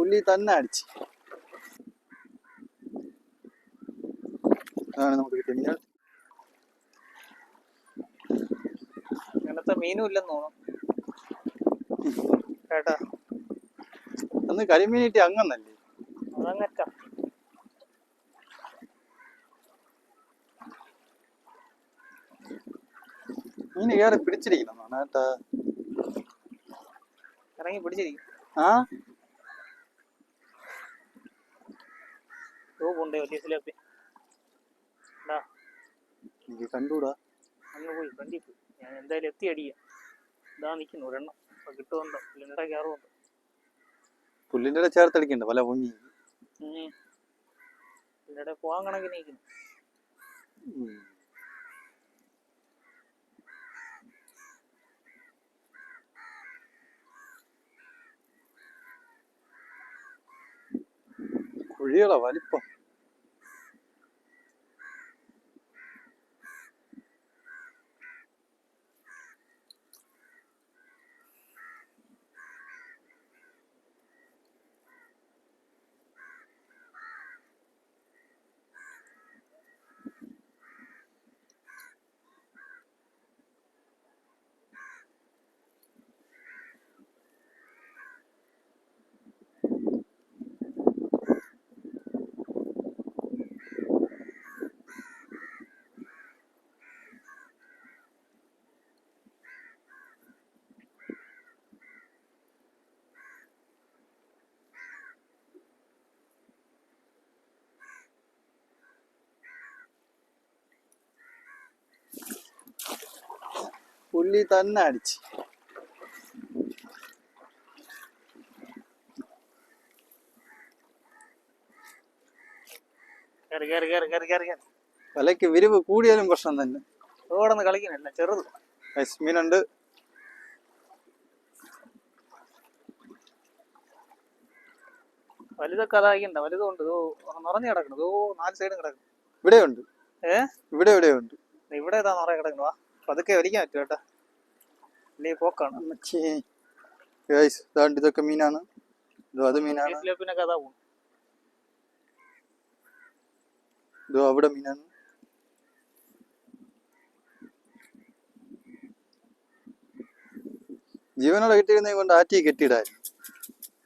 പുള്ളി തന്നെ അടിച്ച്. അതാണ് നമുക്ക് കിട്ടിയ മീനുകൾ. ഇങ്ങനത്തെ മീനും ഇല്ലെന്ന് തോന്നുന്നു കേട്ടാ. അന്ന് കരിമീൻ കിട്ടി അങ്ങന്നല്ലേ? അതങ്ങറ്റാ. മീന് കയറി പിടിച്ചിരിക്കണം കേട്ടാ. ഇറങ്ങി പിടിച്ചിരിക്കും. ആ പോണ്ടേ വലിയ സിലാപ്പി എനിക്ക് കണ്ടൂടാ. അങ്ങ് പോയി ഫ്രണ്ടിൽ പോയി. ഞാൻ എന്തായാലും എത്തി അടിക്കാം. ഇതാ നിൽക്കുന്നു ഒരെണ്ണം. അപ്പൊ കിട്ടുന്നുണ്ടോ? പുല്ലിൻ്റെ കയറുമുണ്ട്. പുല്ലിൻ്റെ ചേർത്തടിക്കണ്ട പല പൊങ്ങി. പുല്ലിൻ്റെ പോകാൻ കണക്കിന് നിൽക്കുന്നു. കുഴികളാ വലിപ്പം. പുള്ളി തന്നെ അടിച്ച്. വലയ്ക്ക് വിരിവ് കൂടിയാലും പ്രശ്നം തന്നെ. ഓടന്ന് കളിക്കുന്നില്ല ചെറുത്. മീനുണ്ട്. വലുതൊക്കെ അതായിക്കണ്ട. വലുതുണ്ട്. നിറഞ്ഞു കിടക്കണം. 4 സൈഡും കിടക്കണം. ഇവിടെ ഉണ്ട്. ഇവിടെ ഉണ്ട്. ഇവിടെ ഏതാ നിറയെ കിടക്കണം. അതൊക്കെ വലിക്കാൻ പറ്റും കേട്ടാ. വലിയ പോക്കാണ്. ഇതൊക്കെ മീനാണ്. അത് മീനാണ്. സിലോപ്പിനൊക്കെ അതാ പോകും. ഇതോ അവിടെ മീനാണ്. ജീവനോടെ കിട്ടിയിരുന്നെ കൊണ്ട് ആറ്റി കെട്ടിയിടായിരുന്നു.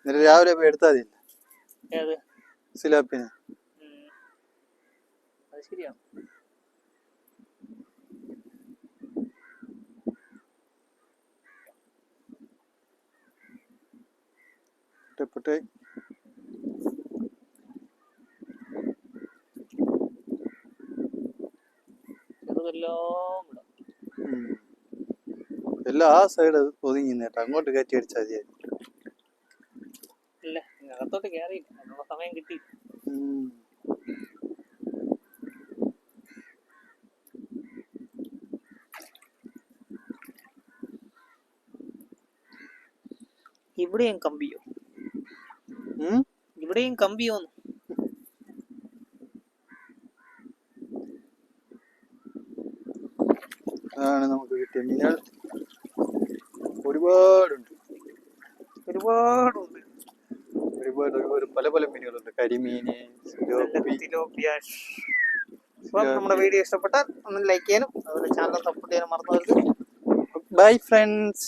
എന്നിട്ട് രാവിലെ പോയി എടുത്താൽ മതി സിലോപ്പിനെ. അത് ശരിയാണ്. എല്ലാം ആ സൈഡ് ഒതുങ്ങി നേട്ടാ. അങ്ങോട്ട് കയറ്റി അടിച്ചാൽ മതിയായിരുന്നു. ഇല്ല, അകത്തോട്ട് കയറിയില്ല. അതിനുള്ള സമയം കിട്ടി. ഇവിടെയും കമ്പിയോ? ഇവിടെയും കമ്പിയോന്ന്. അതാണ് നമുക്ക് കിട്ടിയ മീനുകൾ. ഒരുപാടുണ്ട്. പല പല മീനുകളുണ്ട്. കരിമീന്, തിലോപ്പിയ. നമ്മുടെ വീഡിയോ ഇഷ്ടപ്പെട്ടാൽ ഒന്ന് ലൈക്ക് ചെയ്യാനും അതുപോലെ ചാനൽ സപ്പോർട്ട് ചെയ്യാനും മറന്നവർക്ക്. Bye friends.